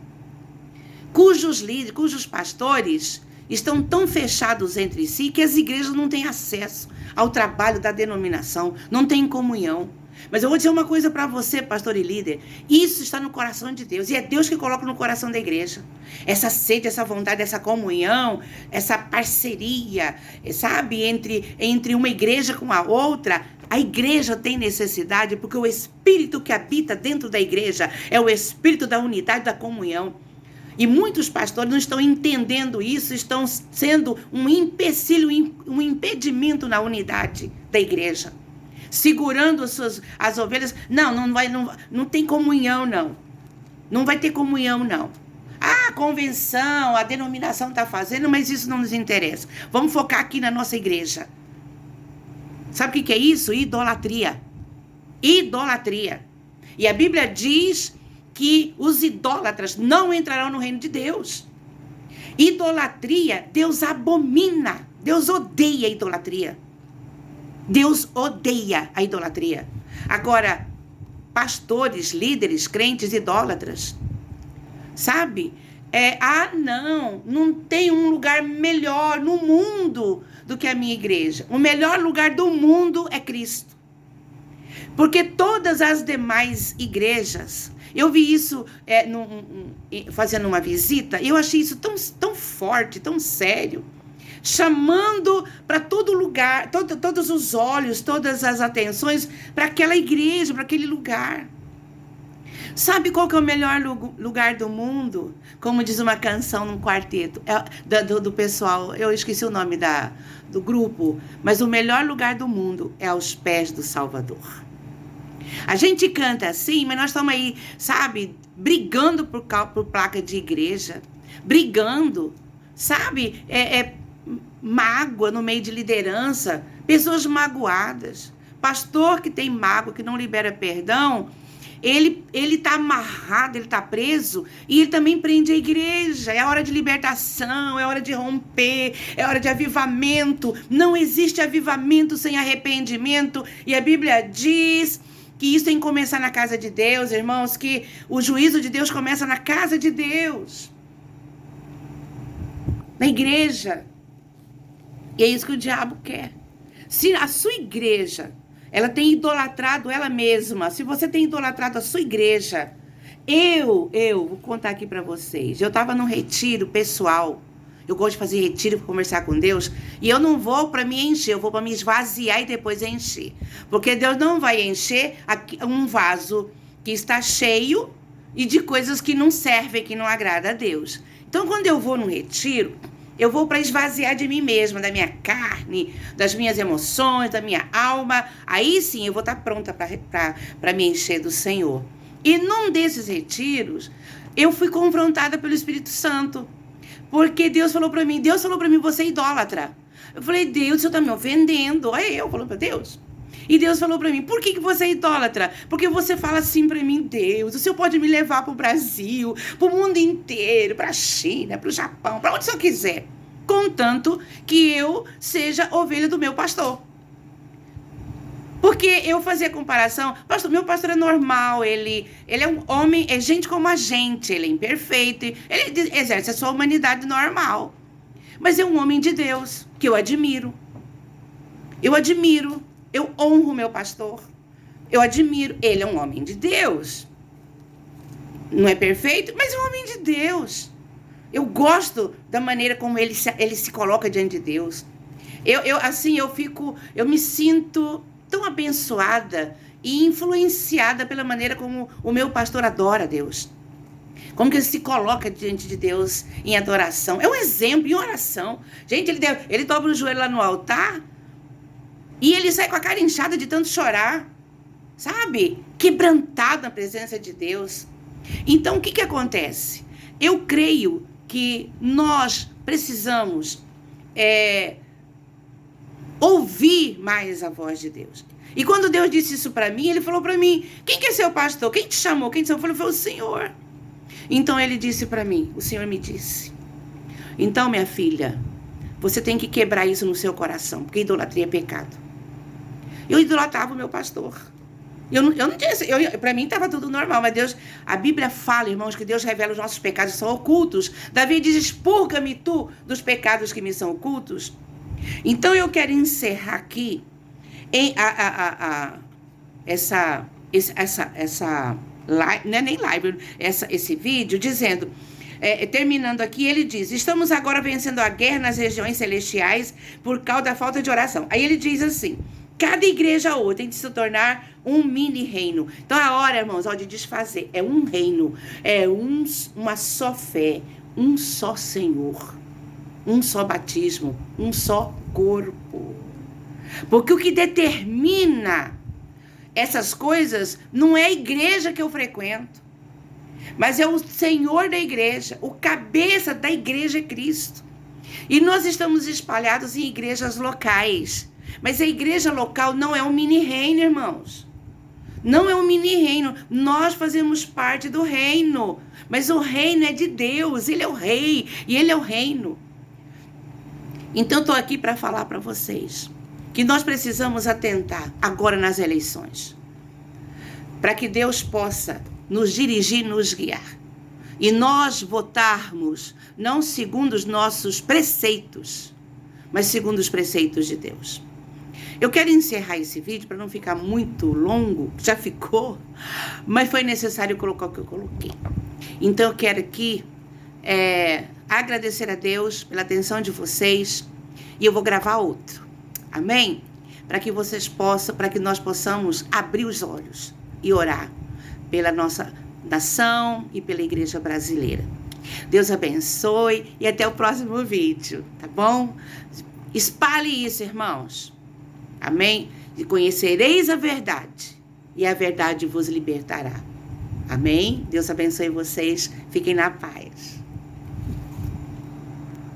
cujos líderes, cujos pastores estão tão fechados entre si que as igrejas não têm acesso ao trabalho da denominação, não têm comunhão. Mas eu vou dizer uma coisa para você, pastor e líder, isso está no coração de Deus, e é Deus que coloca no coração da igreja. Essa sede, essa vontade, essa comunhão, essa parceria, sabe, entre uma igreja com a outra. A igreja tem necessidade, porque o Espírito que habita dentro da igreja é o Espírito da unidade, da comunhão. E muitos pastores não estão entendendo isso, estão sendo um empecilho, um impedimento na unidade da igreja. Segurando as ovelhas. Não tem comunhão, não. Não vai ter comunhão, não. A convenção, a denominação está fazendo, mas isso não nos interessa. Vamos focar aqui na nossa igreja. Sabe o que é isso? Idolatria. Idolatria. E a Bíblia diz que os idólatras não entrarão no reino de Deus. Idolatria, Deus abomina. Deus odeia a idolatria. Deus odeia a idolatria. Agora, pastores, líderes, crentes, idólatras, sabe? Não tem um lugar melhor no mundo do que a minha igreja. O melhor lugar do mundo é Cristo. Porque todas as demais igrejas, eu vi isso fazendo uma visita, eu achei isso tão forte, tão sério. Chamando para todo lugar, todos os olhos, todas as atenções para aquela igreja, para aquele lugar. Sabe qual que é o melhor lugar do mundo? Como diz uma canção num quarteto do pessoal, eu esqueci o nome do grupo, mas o melhor lugar do mundo é aos pés do Salvador. A gente canta assim, mas nós estamos aí, sabe, brigando por placa de igreja, brigando, sabe, mágoa no meio de liderança, pessoas magoadas, pastor que tem mágoa, que não libera perdão, ele está amarrado, ele está preso, e ele também prende a igreja. É hora de libertação, é hora de romper, é hora de avivamento. Não existe avivamento sem arrependimento, e a Bíblia diz que isso tem que começar na casa de Deus, irmãos, que o juízo de Deus começa na casa de Deus, na igreja. E é isso que o diabo quer. Se a sua igreja, ela tem idolatrado ela mesma, se você tem idolatrado a sua igreja, eu vou contar aqui para vocês. Eu estava num retiro pessoal. Eu gosto de fazer retiro para conversar com Deus. E eu não vou para me encher, eu vou para me esvaziar e depois encher. Porque Deus não vai encher um vaso que está cheio e de coisas que não servem, que não agradam a Deus. Então, quando eu vou num retiro, eu vou para esvaziar de mim mesma, da minha carne, das minhas emoções, da minha alma. Aí sim eu vou estar pronta para me encher do Senhor. E num desses retiros, eu fui confrontada pelo Espírito Santo. Porque Deus falou para mim, você é idólatra. Eu falei, Deus, o Senhor está me ofendendo. Olha eu falando para Deus. E Deus falou para mim, por que você é idólatra? Porque você fala assim para mim, Deus, o Senhor pode me levar para o Brasil, para o mundo inteiro, para a China, para o Japão, para onde o Senhor quiser. Contanto que eu seja ovelha do meu pastor. Porque eu fazia comparação, meu pastor é normal, ele é um homem, é gente como a gente, ele é imperfeito, ele exerce a sua humanidade normal. Mas é um homem de Deus, que eu admiro. Eu honro o meu pastor. Eu admiro, ele é um homem de Deus. Não é perfeito, mas é um homem de Deus. Eu gosto da maneira como ele se coloca diante de Deus. Eu me sinto tão abençoada e influenciada pela maneira como o meu pastor adora a Deus. Como que ele se coloca diante de Deus em adoração. É um exemplo em oração. Gente, ele dobra o joelho lá no altar e ele sai com a cara inchada de tanto chorar. Sabe? Quebrantado na presença de Deus. Então, o que acontece? Eu creio que nós precisamos ouvir mais a voz de Deus. E quando Deus disse isso para mim, ele falou para mim, quem que é seu pastor? Quem te chamou? Quem te chamou? Eu falei, foi o Senhor. Então ele disse para mim, o Senhor me disse. Então, minha filha, você tem que quebrar isso no seu coração, porque idolatria é pecado. Eu idolatrava o meu pastor. Eu não tinha, para mim estava tudo normal, mas Deus, a Bíblia fala, irmãos, que Deus revela os nossos pecados que são ocultos. Davi diz, expurga-me tu dos pecados que me são ocultos. Então eu quero encerrar aqui não é nem live, esse vídeo, dizendo, terminando aqui, ele diz, estamos agora vencendo a guerra nas regiões celestiais por causa da falta de oração. Aí ele diz assim, cada igreja ou tem de se tornar um mini reino. Então a hora, irmãos, de desfazer, é um reino, uma só fé, um só Senhor, um só batismo, um só corpo. Porque o que determina essas coisas não é a igreja que eu frequento, mas é o Senhor da igreja, o cabeça da igreja é Cristo. E nós estamos espalhados em igrejas locais, mas a igreja local não é um mini reino, irmãos. Não é um mini reino, nós fazemos parte do reino, mas o reino é de Deus, ele é o rei e ele é o reino. Então eu estou aqui para falar para vocês que nós precisamos atentar agora nas eleições, para que Deus possa nos dirigir, nos guiar, e nós votarmos não segundo os nossos preceitos, mas segundo os preceitos de Deus. Eu quero encerrar esse vídeo para não ficar muito longo, já ficou, mas foi necessário colocar o que eu coloquei. Então eu quero aqui agradecer a Deus pela atenção de vocês, e eu vou gravar outro. Amém? Para que vocês possam, para que nós possamos abrir os olhos e orar pela nossa nação e pela igreja brasileira. Deus abençoe e até o próximo vídeo, tá bom? Espalhe isso, irmãos. Amém? E conhecereis a verdade, e a verdade vos libertará. Amém? Deus abençoe vocês. Fiquem na paz.